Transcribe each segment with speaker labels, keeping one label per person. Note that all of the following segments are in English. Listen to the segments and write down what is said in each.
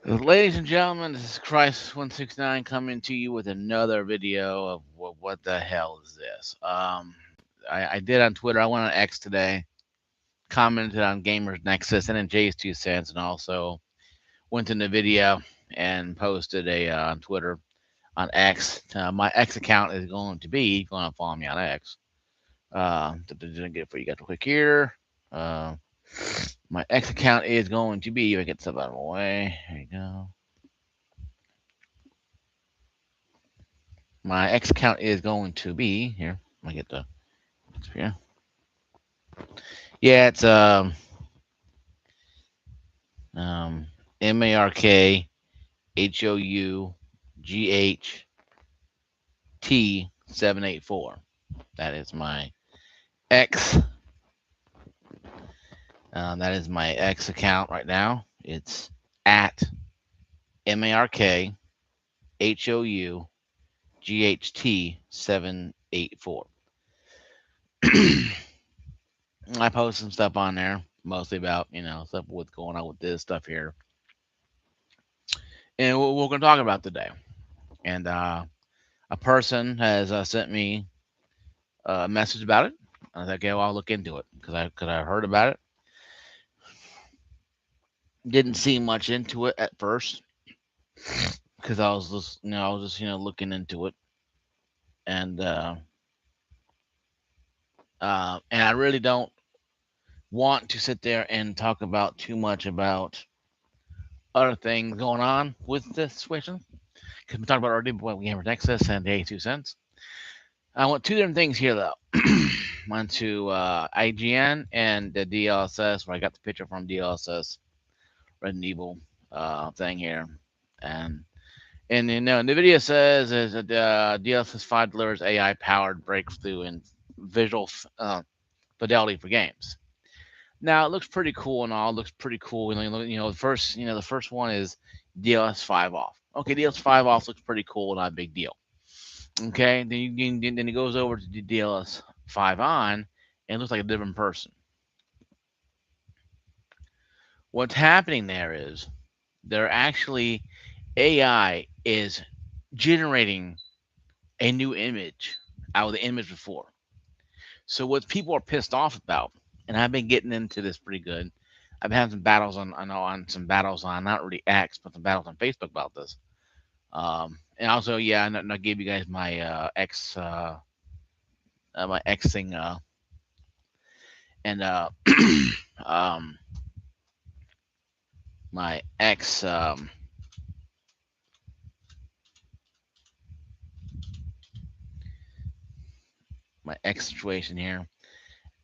Speaker 1: Ladies and gentlemen, this is Christ169 coming to you with another video of what the hell is this? I did on Twitter. I went on X today, commented on Gamers Nexus and in Jay's 2 cents, and also went to Nvidia and posted on Twitter on X. My X account is going to be, if you want to follow me on X, didn't get it for you. Got to click here. Uh, my X account is going to be, if I get stuff out of the way, there you go. My X account is going to be here. Let me get the here. Yeah, it's um MARKHOUGHT784. That is my X. That is my X account right now. It's at MARKHOUGHT784. I post some stuff on there, mostly about stuff what's going on with this stuff here, and what we're going to talk about today. And a person has sent me a message about it. I was like, okay, well, I'll look into it because I heard about it. Didn't see much into it at first because I was just looking into it, and I really don't want to sit there and talk about too much about other things going on with this situation because we talked about already what we have for Nexus and the 82 cents. I want two different things here though. Went to IGN and the DLSS, where I got the picture from DLSS Resident Evil thing here, and Nvidia says is that DLSS 5 delivers AI powered breakthrough in visual fidelity for games. Now it looks pretty cool and all. It looks pretty cool. The first one is DLSS 5 off. Okay, DLSS 5 off looks pretty cool, not a big deal. Okay, then it goes over to the DLSS 5 on, and it looks like a different person. What's happening there is they're actually AI is generating a new image out of the image before. So what people are pissed off about, and I've been getting into this pretty good. I've been having some battles on some battles on not really X, but some battles on Facebook about this. And also, yeah, I gave you guys my X my X thing and um my X my X situation here,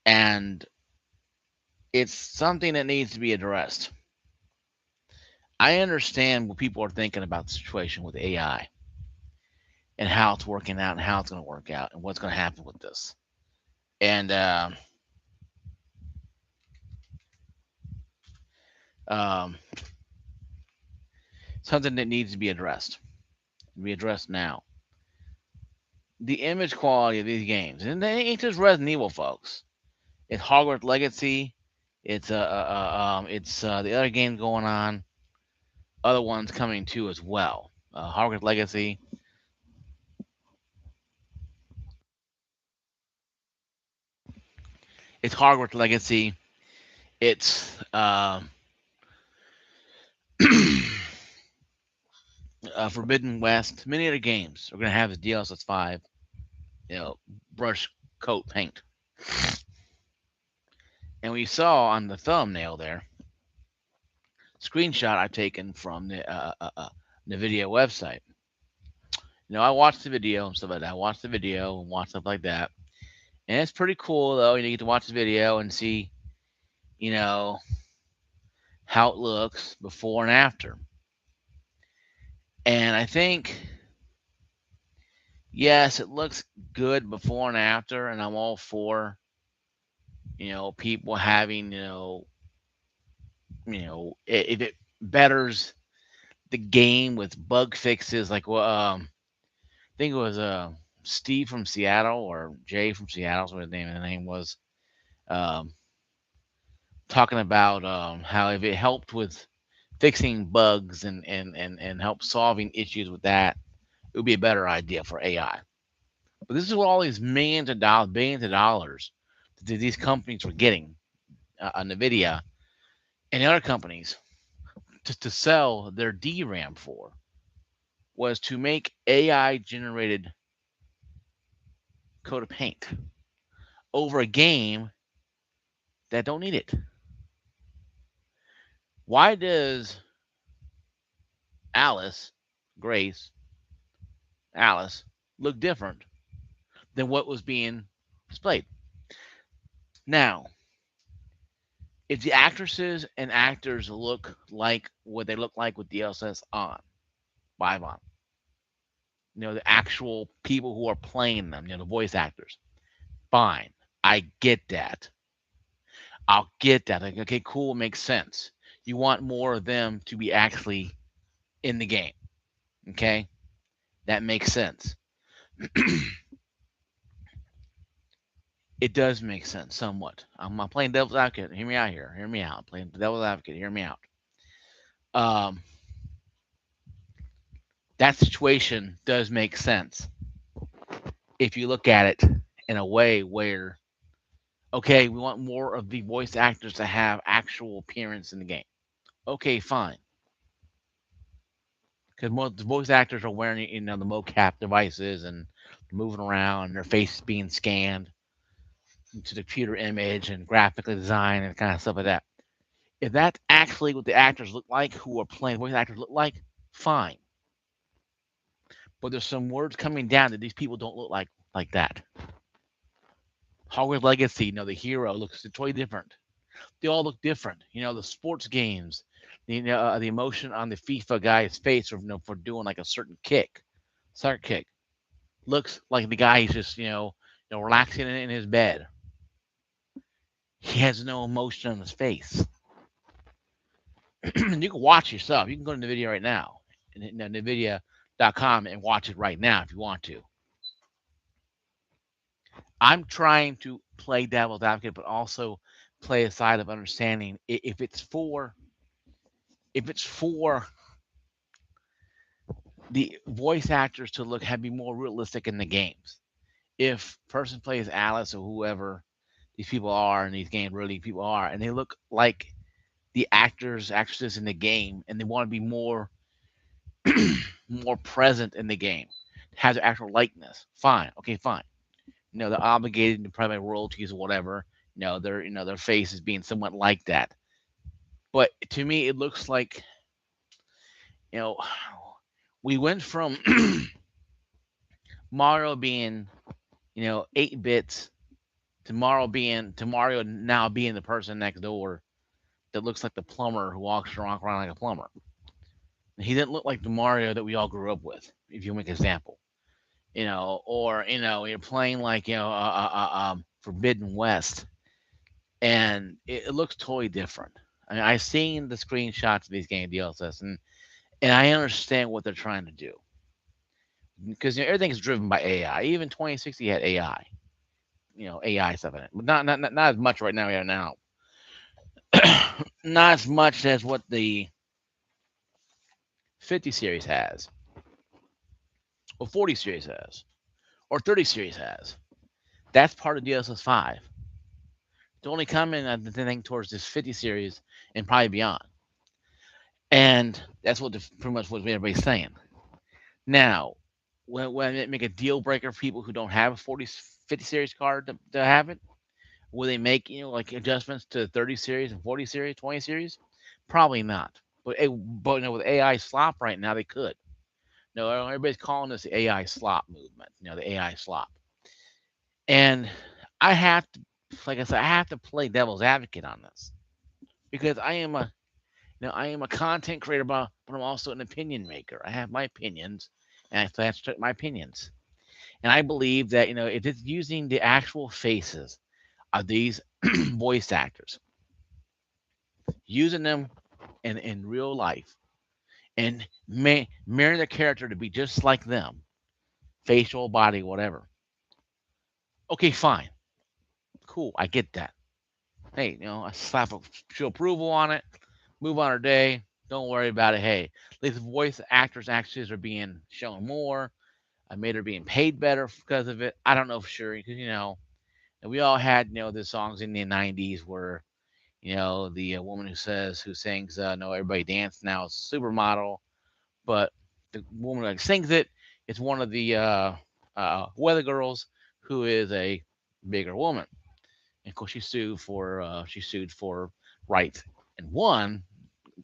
Speaker 1: and it's something that needs to be addressed. I understand what people are thinking about the situation with AI and how it's working out and how it's going to work out and what's going to happen with this. And um, something that needs to be addressed. Be addressed now. The image quality of these games, and they ain't just Resident Evil, folks. It's Hogwarts Legacy. It's the other games going on. Other ones coming too as well. Hogwarts Legacy. It's Hogwarts Legacy. It's Forbidden West. Many other games are going to have the DLSS 5, brush coat paint. And we saw on the thumbnail there, screenshot I've taken from the video website. I watched the video and stuff like that. I watched the video and watched stuff like that. And it's pretty cool, though. You get to watch the video and see, how it looks before and after. And I think, yes, it looks good before and after, and I'm all for, people having, if it betters the game with bug fixes, like I think it was Steve from Seattle or Jay from Seattle, what the name was, um, talking about how if it helped with fixing bugs and help solving issues with that, it would be a better idea for AI. But this is what all these millions of dollars, billions of dollars that these companies were getting, Nvidia and other companies, to sell their DRAM for, was to make AI generated code of paint over a game that don't need it. Why does Alice, Grace, Alice look different than what was being displayed? Now, if the actresses and actors look like what they look like with DLSS on, live on, the actual people who are playing them, the voice actors, fine. I get that. I'll get that. Like, okay, cool, makes sense. You want more of them to be actually in the game. Okay? That makes sense. It does make sense somewhat. I'm not playing devil's advocate. Hear me out here. Hear me out. I'm playing devil's advocate. Hear me out. Um, that situation does make sense if you look at it in a way where, okay, we want more of the voice actors to have actual appearance in the game. Okay, fine. Because most the voice actors are wearing, the mocap devices and moving around, and their face is being scanned to the computer image and graphically designed and kind of stuff like that. If that's actually what the actors look like who are playing voice actors look like, fine. But there's some words coming down that these people don't look like that. Hogwarts Legacy, the hero looks totally different. They all look different. The sports games, the emotion on the FIFA guy's face for doing like a certain kick, soccer kick, looks like the guy is just relaxing in his bed. He has no emotion on his face. You can watch yourself. You can go to Nvidia right now, Nvidia.com, and watch it right now if you want to. I'm trying to play devil's advocate, but also play a side of understanding if it's for the voice actors to be more realistic in the games. If person plays Alice or whoever these people are in these games, really people are, and they look like the actresses in the game, and they want to be more present in the game, have their actual likeness. Fine, okay, fine. They're obligated to provide royalties or whatever. Their face is being somewhat like that. But to me, it looks like you know we went from Mario being 8 bits to Mario now being the person next door that looks like the plumber who walks around like a plumber. He didn't look like the Mario that we all grew up with. If you make an example, or you're playing like Forbidden West, and it looks totally different. I mean, I've seen the screenshots of these game DLSS, and I understand what they're trying to do because everything is driven by AI. Even 2060 had AI, AI stuff in it, but not as much right now. Yeah, now, not as much as what the 50 series has, or 40 series has, or 30 series has. That's part of DLSS 5. It's only coming, I think, towards this 50 series and probably beyond. And that's pretty much what everybody's saying. Now, when it make a deal breaker for people who don't have a 50 series card to have it, will they make like adjustments to 30 series and 40 series, 20 series? Probably not. But with AI slop right now, they could. No, everybody's calling this the AI slop movement. The AI slop. And I have to, like I said, I have to play devil's advocate on this because I am a content creator, but I'm also an opinion maker. I have my opinions, and I have to my opinions. And I believe that if it's using the actual faces of these voice actors, using them in real life, and mirroring the character to be just like them, facial, body, whatever. Okay, fine, cool, I get that. Hey, I slap a show approval on it, move on our day, Don't worry about it. Hey, at least voice actors actresses are being shown more. I made her being paid better because of it. I don't know for sure because and we all had the songs in the '90s where the woman who sings "No Everybody Dance Now" is a supermodel, but the woman that sings it is one of the weather girls who is a bigger woman. And of course, she sued for rights and won,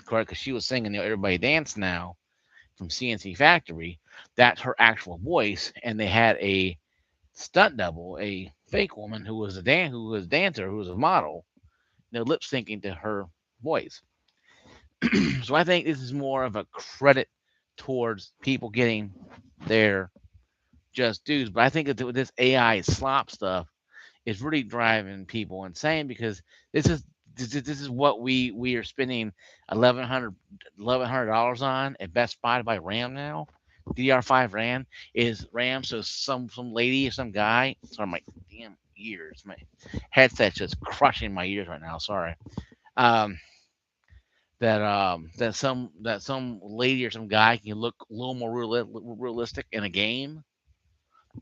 Speaker 1: correct? Because she was singing "Everybody Dance Now" from CNC Factory. That's her actual voice, and they had a stunt double, a fake woman who was a dancer, who was a model, lip syncing to her voice. So I think this is more of a credit towards people getting their just dues. But I think that with this AI slop stuff is really driving people insane because this is this is what we are spending $1,100 on at Best Buy to buy RAM now. DDR5 RAM. So some lady or some guy. Sorry, my damn ears. My headset's just crushing my ears right now. Sorry. Um, that some lady or some guy can look a little more realistic in a game.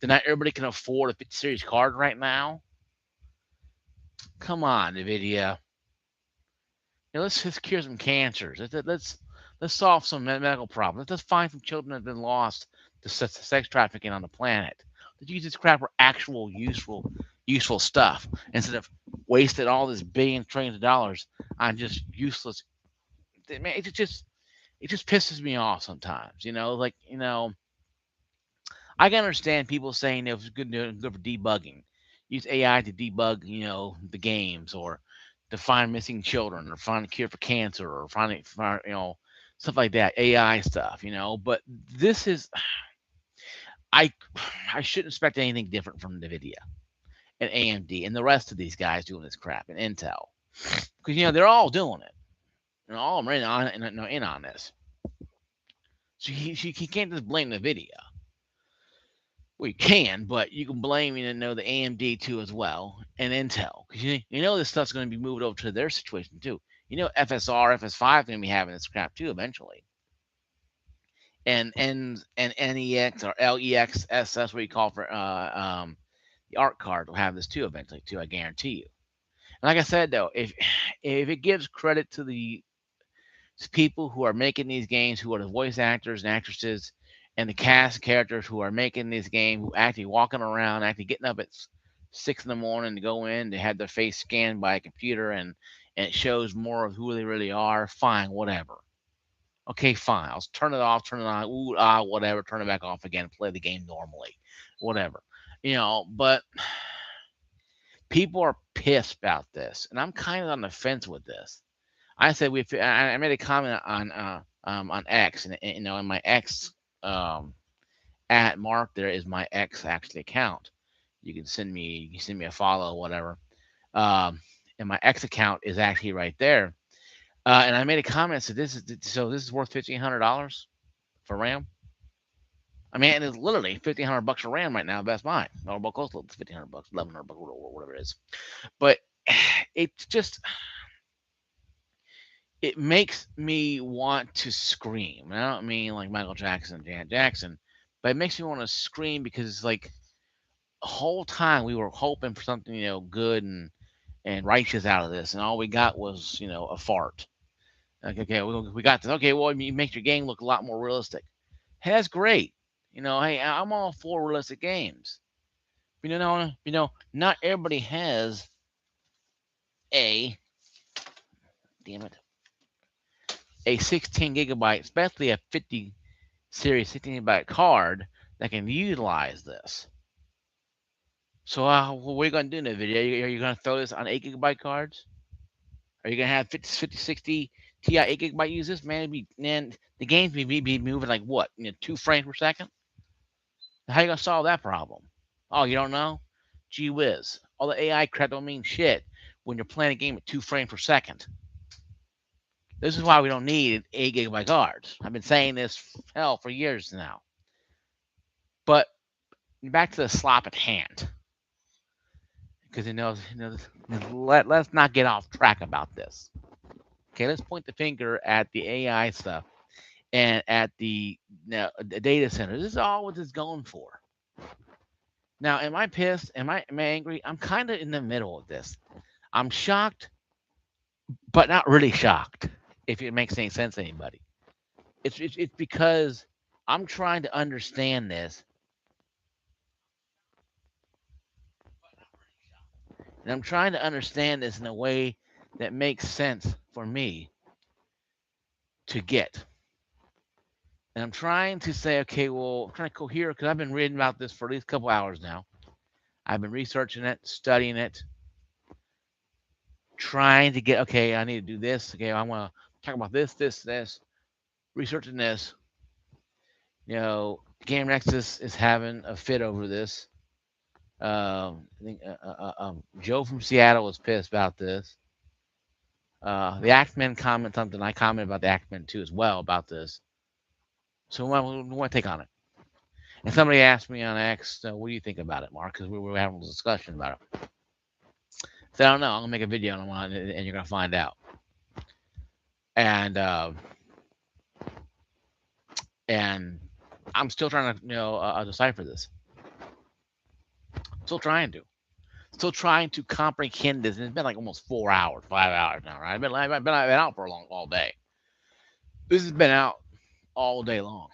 Speaker 1: Then not everybody can afford a 50 series card right now. Come on, Nvidia. Let's cure some cancers. Let's solve some medical problems. Let's find some children that have been lost to sex trafficking on the planet. Let's use this crap for actual useful stuff instead of wasting all this billions, trillions of dollars on just useless. Man, it just pisses me off sometimes. I can understand people saying it was good for debugging. Use AI to debug, the games or to find missing children or find a cure for cancer or find stuff like that. AI stuff, But this is I I shouldn't expect anything different from Nvidia and AMD and the rest of these guys doing this crap and Intel because they're all doing it. All of them are in on this. So he can't just blame Nvidia. Well, you can, but you can blame the AMD too as well and Intel because this stuff's going to be moved over to their situation too. FSR, FS5 is going to be having this crap too eventually, and NEX or LEXSS, what you call for the art card will have this too eventually too. I guarantee you. And like I said though, if it gives credit to the people who are making these games, who are the voice actors and actresses, and the cast characters who are making this game, who actually walking around, actually getting up at 6 in the morning to go in, to have their face scanned by a computer, and it shows more of who they really are. Fine, whatever. Okay, fine. I'll turn it off, turn it on, whatever. Turn it back off again. Play the game normally, whatever. But people are pissed about this, and I'm kind of on the fence with this. I said I made a comment on X, and my X um, at Mark there is my X actually account. You can send me a follow or whatever. Um, and my X account is actually right there. And I made a comment said this is worth $1,500 for RAM. I mean, it's literally $1,500 for RAM right now. Best Buy, or about close to $1,500, $1,100, whatever it is. But it's just it makes me want to scream. And I don't mean like Michael Jackson, Janet Jackson, but it makes me want to scream because it's like the whole time we were hoping for something, good and righteous out of this, and all we got was, a fart. Like, okay, we got this. Okay, well, it makes your game look a lot more realistic. Hey, that's great. Hey, I'm all for realistic games. But, not everybody has a damn it a 16 gigabyte, especially a 50 series 16 gigabyte card that can utilize this. So, what are you going to do in the video? Are you going to throw this on 8 gigabyte cards? Are you going to have 50, 60 Ti 8 gigabyte users? Man, the games be moving like what? 2 frames per second? How you going to solve that problem? Oh, you don't know? Gee whiz. All the AI crap don't mean shit when you're playing a game at 2 frames per second. This is why we don't need 8 gigabyte cards. I've been saying this, hell, for years now. But back to the slop at hand. Because let's not get off track about this. Okay, let's point the finger at the AI stuff and at the data center. This is all what it's going for. Now, am I pissed? Am I angry? I'm kind of in the middle of this. I'm shocked, but not really shocked. If it makes any sense to anybody, it's because I'm trying to understand this, and I'm trying to understand this in a way that makes sense for me to get. And I'm trying to say, okay, well, I'm trying to cohere because I've been reading about this for at least a couple hours now. I've been researching it, studying it, trying to get, okay, I need to do this. Okay, I want to talk about this, researching this. Game Nexus is having a fit over this. I think Joe from Seattle was pissed about this. The Actmen comment something. I comment about the Actmen too as well about this. So we want to take on it. And somebody asked me on X, what do you think about it, Mark? Because we were having a discussion about it. So I don't know. I'm gonna make a video on it, and you're gonna find out. And and I'm still trying to decipher this. Still trying to. Still trying to comprehend this. And it's been like almost 4 hours, 5 hours now, right? I've been out for all day. This has been out all day long.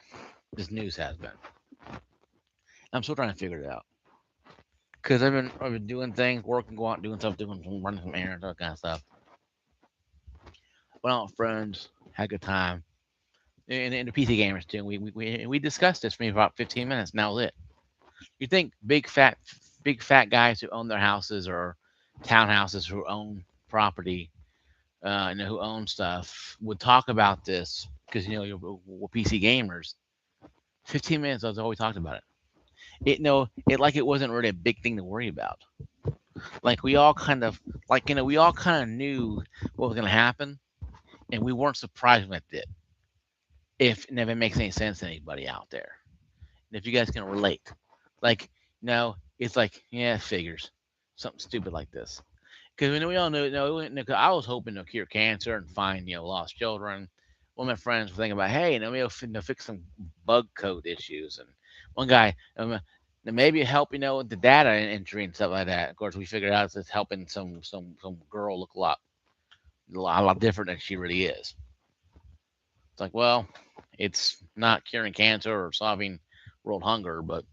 Speaker 1: This news has been. I'm still trying to figure it out because I've been doing things, working, going out, doing stuff, running some errands, that kind of stuff. Went out with friends, had a good time, and the PC gamers too. We discussed this for about 15 minutes. Now it. You think big fat guys who own their houses or townhouses who own property, who own stuff would talk about this because we're PC gamers. 15 minutes. That's all we talked about it. It like it wasn't really a big thing to worry about. Like we all kind of knew what was going to happen, and we weren't surprised when it did. If it makes any sense to anybody out there, and if you guys can relate, like it's like yeah, it figures something stupid like this. Because we all knew, I was hoping to cure cancer and find lost children. One of my friends was thinking about, hey, maybe fix some bug code issues, and one guy maybe help with the data entry and stuff like that. Of course, we figured out it's helping some girl look a lot different than she really is. It's like, well, it's not curing cancer or solving world hunger, but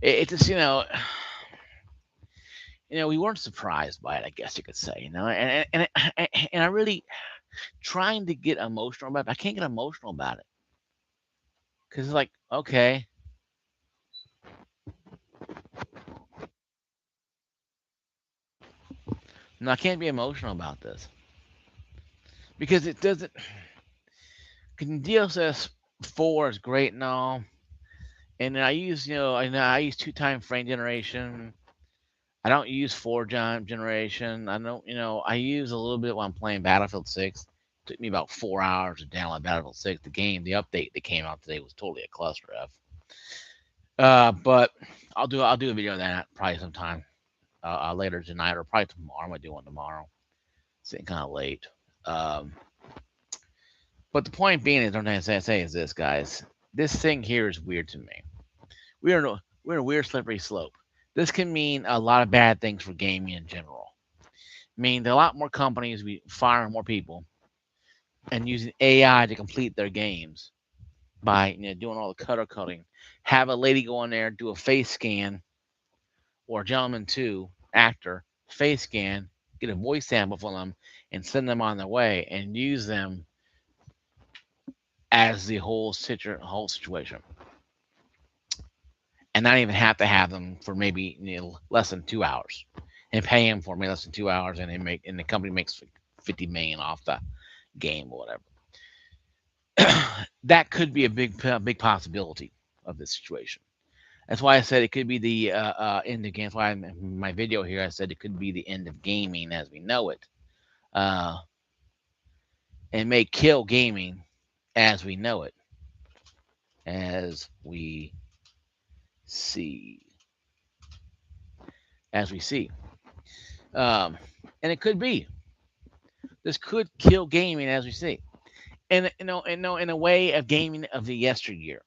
Speaker 1: it's just we weren't surprised by it. I guess you could say, and I really trying to get emotional about it. I can't get emotional about it because it's like, okay, no, I can't be emotional about this because it doesn't. DLSS 4 is great and all, and I use two-time frame generation. I don't use generation. I don't, I use a little bit when I'm playing Battlefield 6. It took me about 4 hours to download Battlefield 6. The update that came out today was totally a cluster F. But I'll do a video of that probably sometime later tonight or probably tomorrow. I might do one tomorrow. It's getting kind of late. Um, but the point being is, what I'm trying to say is this, guys. This thing here is weird to me. We're in a weird slippery slope. This can mean a lot of bad things for gaming in general. Mean a lot more companies be firing more people and using AI to complete their games by doing all the color coding. Have a lady go in there, do a face scan, or a gentleman too, actor, face scan, get a voice sample from them, and send them on their way, and use them as the whole situation, and not even have to have them for maybe less than 2 hours, and pay them for maybe less than 2 hours, and the company makes 50 million off the game or whatever. That could be a big possibility of this situation. That's why I said it could be the end of game. That's why in my video here I said it could be the end of gaming as we know it, uh, and may kill gaming as we know it, as we see, as we see. Um, and it could be This could kill gaming as we see. And in a way of gaming of the yesteryear.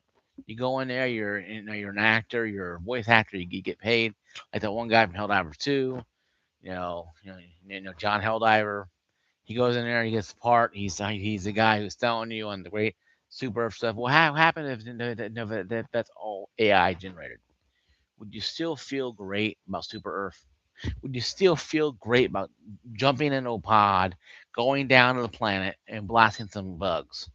Speaker 1: You go in there, you're an actor, you're a voice actor, you get paid. Like that one guy from Helldivers 2, John Helldiver. He goes in there, he gets the part. He's the guy who's telling you on the great Super Earth stuff. Well, how happened if that's all AI generated? Would you still feel great about Super Earth? Would you still feel great about jumping into a pod, going down to the planet, and blasting some bugs?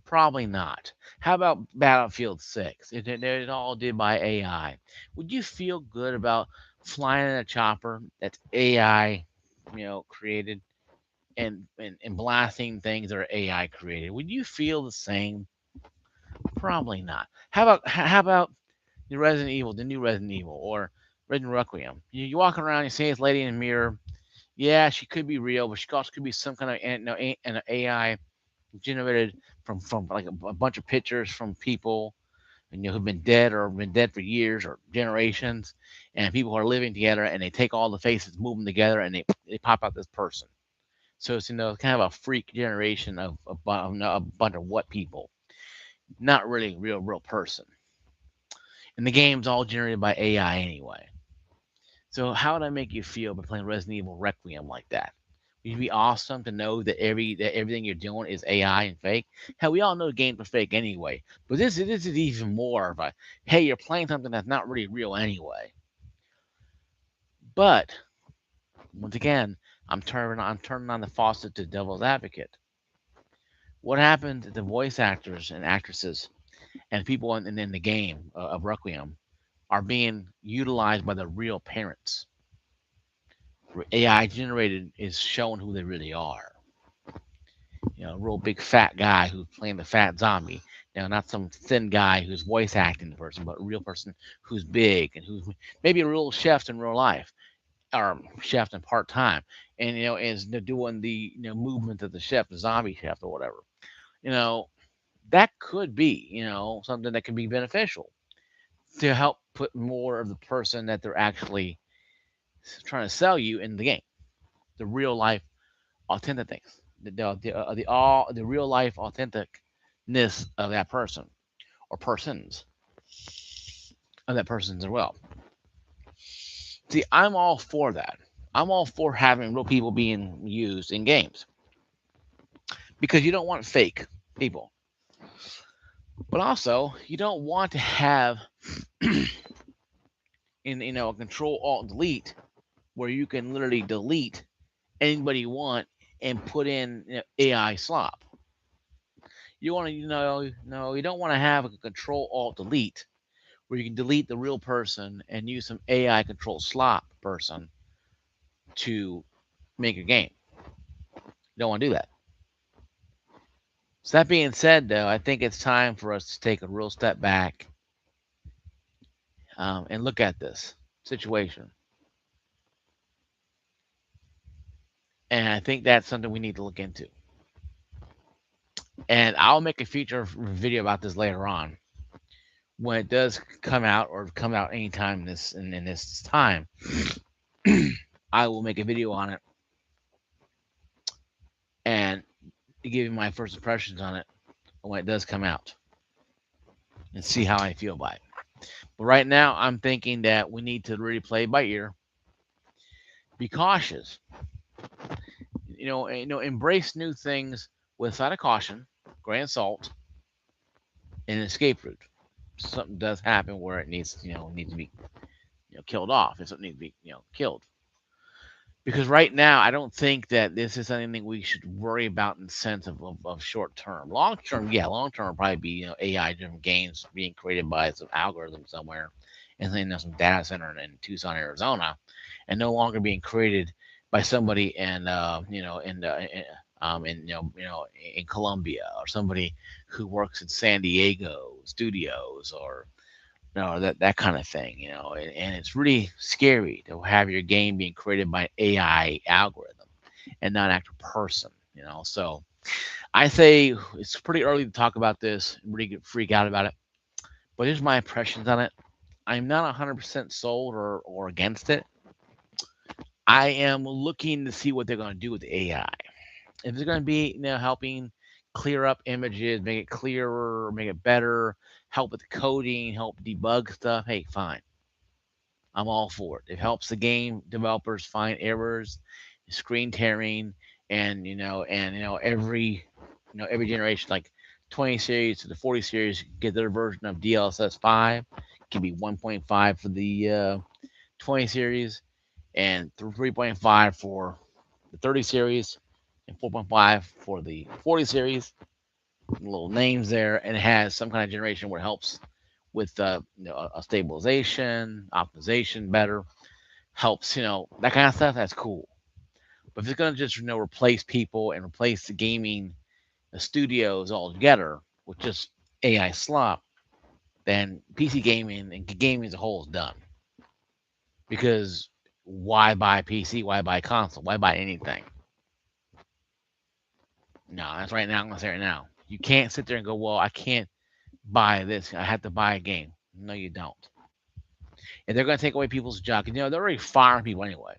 Speaker 1: Probably not. How about Battlefield 6? It all did by AI. Would you feel good about flying in a chopper that's AI, created and blasting things that are AI created? Would you feel the same? Probably not. How about the Resident Evil, the new Resident Evil, or Resident Requiem? You walk around, you see this lady in the mirror. Yeah, she could be real, but she also could be some kind of an AI generated from like a bunch of pictures from people who've been dead or been dead for years or generations, and people are living together, and they take all the faces, move them together, and they pop out this person. So it's kind of a freak generation of a bunch of what people, not really real person. And the game's all generated by AI anyway. So how would I make you feel by playing Resident Evil Requiem like that? Would it be awesome to know that everything you're doing is AI and fake? Hell, we all know games are fake anyway. But this is even more of a hey, you're playing something that's not really real anyway. But once again, I'm turning on the faucet to devil's advocate. What happened to the voice actors and actresses and people in the game of Requiem are being utilized by the real parents? AI generated is showing who they really are. A real big fat guy who's playing the fat zombie. Not some thin guy who's voice acting the person, but a real person who's big and who's maybe a real chef in real life or chef in part time, and is doing the movement of the chef, the zombie chef or whatever. You know that could be something that could be beneficial to help put more of the person that they're actually trying to sell you in the game, the real life authentic things, the real life authenticness of that person or persons of that person as well. See, I'm all for that. I'm all for having real people being used in games because you don't want fake people, but also you don't want to have a control alt delete where you can literally delete anybody you want and put in AI slop. You want to, no, you don't want to have a control alt delete where you can delete the real person and use some AI control slop person to make a game. You don't want to do that. So that being said, though, I think it's time for us to take a real step back and look at this situation. And I think that's something we need to look into. And I'll make a future video about this later on when it does come out or come out anytime in this time. I will make a video on it and give you my first impressions on it when it does come out and see how I feel about it. But right now, I'm thinking that we need to really play by ear, be cautious, embrace new things with a side of caution, grain of salt, and an escape route. Something does happen where it needs to be killed off. If something needs to be killed. Because right now, I don't think that this is anything we should worry about in the sense of short term. Long term, yeah, long term will probably be AI driven games being created by some algorithm somewhere, and then some data center in Tucson, Arizona, and no longer being created by somebody in Colombia or somebody who works in San Diego studios or that kind of thing, and it's really scary to have your game being created by an AI algorithm and not an actual person, So I say it's pretty early to talk about this and really freak out about it. But here's my impressions on it. I'm not 100% sold or against it. I am looking to see what they're going to do with the AI. If it's going to be, helping clear up images, make it clearer, make it better, help with coding, help debug stuff, hey, fine. I'm all for it. It helps the game developers find errors, screen tearing, and every generation, like 20 series to the 40 series, get their version of DLSS 5. It can be 1.5 for the 20 series, and 3.5 for the 30 series, and 4.5 for the 40 series. Little names there, and it has some kind of generation where it helps with a stabilization, optimization better, helps, that kind of stuff. That's cool. But if it's gonna just replace people and replace the gaming studios altogether with just AI slop, then PC gaming and gaming as a whole is done. Because why buy PC? Why buy console? Why buy anything? No, that's right now. I'm gonna say it right now. You can't sit there and go, well, I can't buy this. I have to buy a game. No, you don't. And they're gonna take away people's jobs. They're already firing people anyway.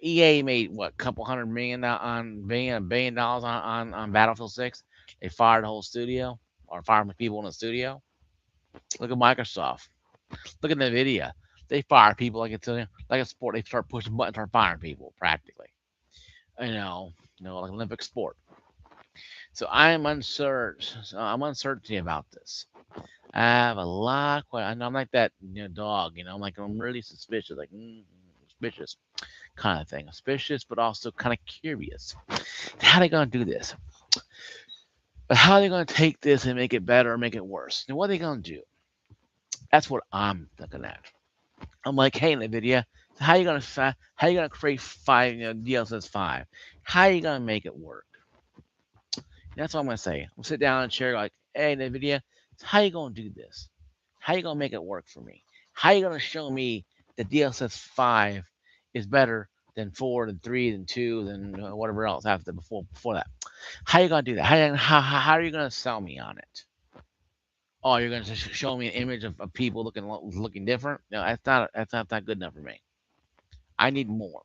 Speaker 1: EA made what, a couple hundred million on billion dollars on Battlefield 6. They fired the whole studio or fired the people in the studio. Look at Microsoft. Look at Nvidia. They fire people like a sport. They start pushing buttons, start firing people practically. Like Olympic sport. So I'm uncertain. So I'm uncertainty about this. I have a lot of questions. I know I'm like that dog. I'm really suspicious, like suspicious kind of thing. Suspicious, but also kind of curious. How are they gonna do this? But how are they gonna take this and make it better or make it worse? And what are they gonna do? That's what I'm looking at. I'm like, hey, Nvidia, how you gonna create five, DLSS 5? How are you gonna make it work? That's what I'm gonna say. I'm gonna sit down and share like, hey, Nvidia, how you gonna do this? How you gonna make it work for me? How you gonna show me that DLSS 5 is better than 4, than 3, than 2, than whatever else after before that? How you gonna do that? How are you gonna sell me on it? Oh, you're gonna just show me an image of people looking different? No, that's not that good enough for me. I need more.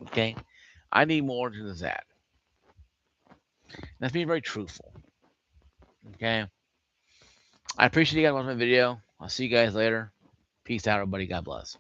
Speaker 1: Okay, I need more to that. That's being very truthful. Okay, I appreciate you guys watching my video. I'll see you guys later. Peace out, everybody. God bless.